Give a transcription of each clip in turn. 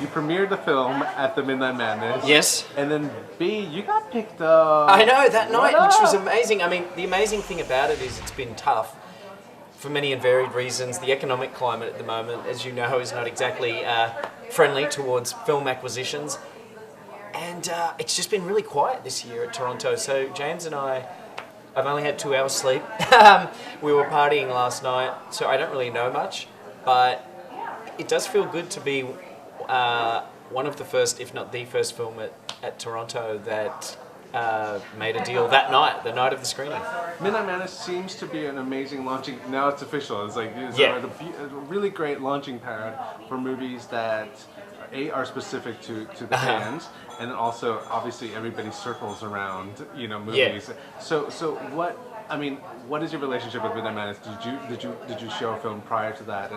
you premiered the film at the Midnight Madness. Yes. And then B, you got picked up. I know, that night, What which was up? amazing. I mean, the amazing thing about it is it's been tough for many and varied reasons. The economic climate at the moment, as you know, is not exactly friendly towards film acquisitions. And it's just been really quiet this year at Toronto. So James and I've only had 2 hours sleep. We were partying last night, so I don't really know much. But it does feel good to be one of the first, if not the first film at Toronto that made a deal that night, the night of the screening. Midnight Madness seems to be an amazing launching. Now it's official. It's like a really great launching pad for movies that are specific to the fans, and then also obviously everybody circles around movies. Yeah. So what? I mean, what is your relationship with Midnight Madness? Did you show a film prior to that,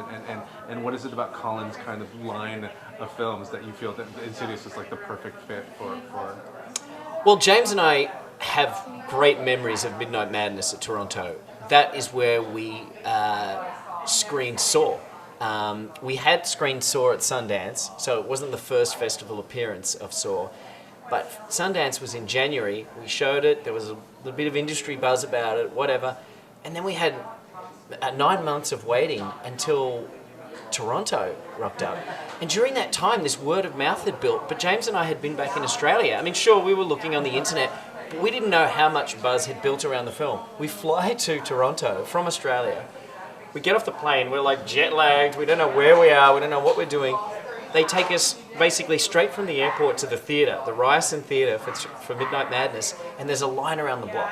and what is it about Colin's kind of line of films that you feel that Insidious is like the perfect fit for? Well, James and I have great memories of Midnight Madness at Toronto. That is where we screened Saw. We had screened Saw at Sundance, so it wasn't the first festival appearance of Saw. But Sundance was in January. We showed it. There was a little bit of industry buzz about it, whatever. And then we had 9 months of waiting until Toronto rocked up. And during that time, this word of mouth had built. But James and I had been back in Australia. I mean, sure, we were looking on the internet, but we didn't know how much buzz had built around the film. We fly to Toronto from Australia. We get off the plane. We're like jet lagged. We don't know where we are. We don't know what we're doing. They take us basically straight from the airport to the theatre, the Ryerson Theatre for Midnight Madness, and there's a line around the block.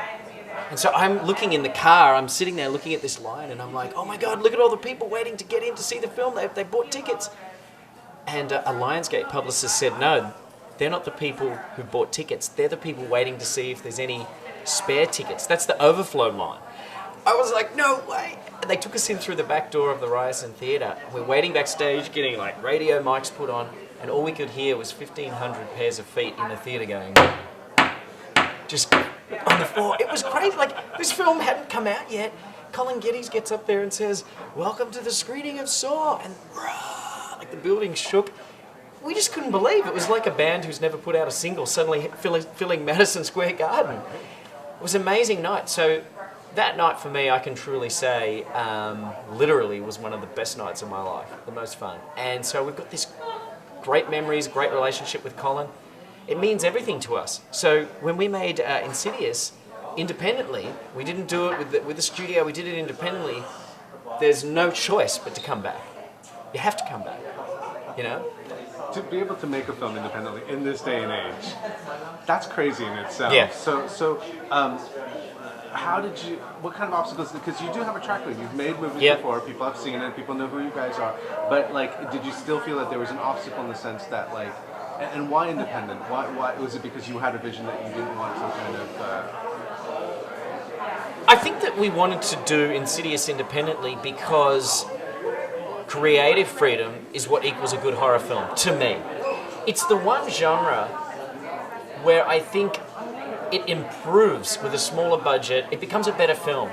And so I'm looking in the car, I'm sitting there looking at this line, and I'm like, oh my God, look at all the people waiting to get in to see the film. They bought tickets. And a Lionsgate publicist said, no, they're not the people who bought tickets. They're the people waiting to see if there's any spare tickets. That's the overflow line. I was like, no way. And they took us in through the back door of the Ryerson Theatre. We're waiting backstage, getting like radio mics put on, and all we could hear was 1,500 pairs of feet in the theatre going, just on the floor. It was crazy. Like, this film hadn't come out yet. Colin Geddes gets up there and says, welcome to the screening of Saw. And like the building shook. We just couldn't believe it. Was like a band who's never put out a single suddenly filling Madison Square Garden. It was an amazing night. So that night for me, I can truly say, literally was one of the best nights of my life, the most fun. And so we've got this great memories, great relationship with Colin. It means everything to us. So when we made Insidious independently, we didn't do it with the studio, we did it independently. There's no choice but to come back. You have to come back, you know? To be able to make a film independently in this day and age, that's crazy in itself. Yeah. So, how did you? What kind of obstacles? Because you do have a track record. You've made movies before. People have seen it. People know who you guys are. But like, did you still feel that there was an obstacle in the sense that like, and why independent? Why was it because you had a vision that you didn't want some kind of? I think that we wanted to do Insidious independently because creative freedom is what equals a good horror film to me. It's the one genre where I think it improves with a smaller budget. It becomes a better film.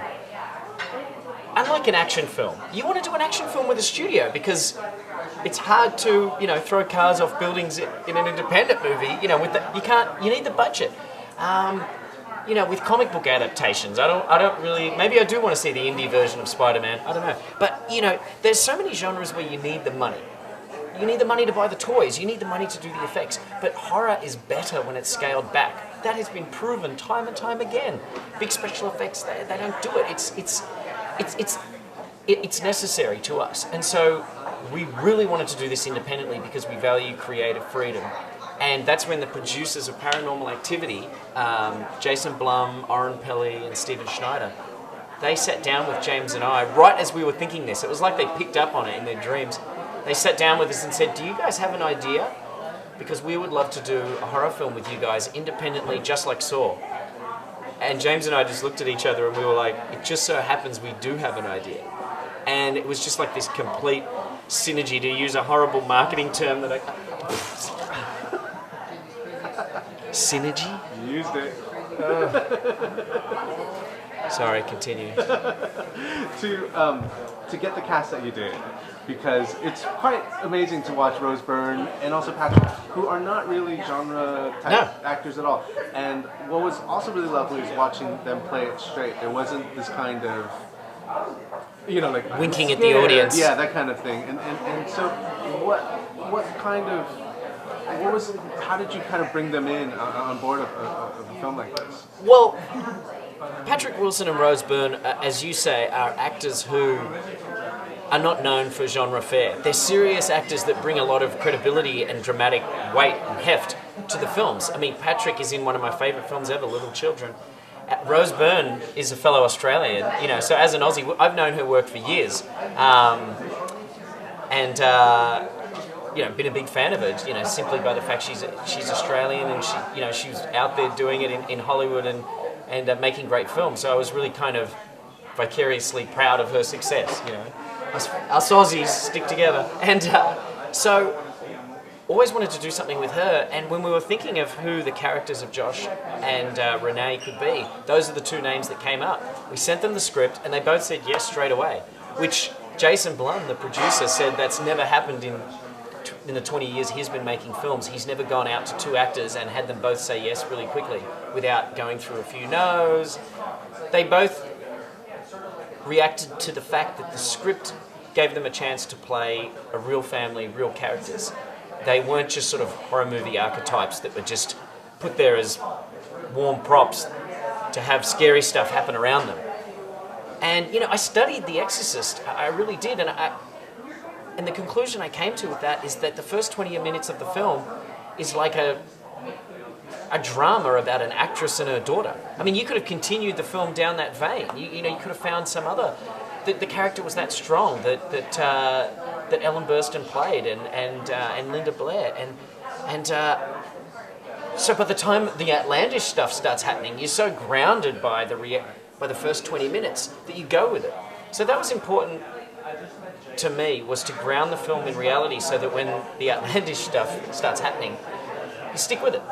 Unlike an action film, you want to do an action film with a studio because it's hard to, throw cars off buildings in an independent movie. You need the budget. With comic book adaptations, I don't really. Maybe I do want to see the indie version of Spider-Man. I don't know. But there's so many genres where you need the money. You need the money to buy the toys. You need the money to do the effects. But horror is better when it's scaled back. That has been proven time and time again. Big special effects, they don't do it. It's necessary to us. And so we really wanted to do this independently because we value creative freedom. And that's when the producers of Paranormal Activity, Jason Blum, Oren Peli, and Stephen Schneider, they sat down with James and I right as we were thinking this. It was like they picked up on it in their dreams. They sat down with us and said, do you guys have an idea? Because we would love to do a horror film with you guys independently, just like Saw. And James and I just looked at each other and we were like, it just so happens we do have an idea. And it was just like this complete synergy, to use a horrible marketing term that synergy? You used it. Sorry, continue. To get the cast that you did, because it's quite amazing to watch Rose Byrne and also Patrick, who are not really genre type actors at all. And what was also really lovely is watching them play it straight. There wasn't this kind of, like winking at the audience. Yeah, that kind of thing. And so how did you kind of bring them in on board of a film like this? Well, Patrick Wilson and Rose Byrne, as you say, are actors who are not known for genre fare. They're serious actors that bring a lot of credibility and dramatic weight and heft to the films. I mean, Patrick is in one of my favourite films ever, Little Children. Rose Byrne is a fellow Australian, so as an Aussie, I've known her work for years. Been a big fan of her, simply by the fact she's Australian and she was out there doing it in Hollywood and making great films. So I was really kind of vicariously proud of her success. Us Aussies stick together, and so always wanted to do something with her. And when we were thinking of who the characters of Josh and Renee could be, those are the two names that came up. We sent them the script, and they both said yes straight away. Which Jason Blum, the producer, said that's never happened in the 20 years he's been making films. He's never gone out to two actors and had them both say yes really quickly without going through a few no's. They both reacted to the fact that the script gave them a chance to play a real family, real characters. They weren't just sort of horror movie archetypes that were just put there as warm props to have scary stuff happen around them. And, I studied The Exorcist. I really did. And the conclusion I came to with that is that the first 20 minutes of the film is like a drama about an actress and her daughter. I mean, you could have continued the film down that vein. You could have found some other. The character was that strong that Ellen Burstyn played and Linda Blair so by the time the outlandish stuff starts happening, you're so grounded by the first 20 minutes that you go with it. So that was important to me, was to ground the film in reality so that when the outlandish stuff starts happening, you stick with it.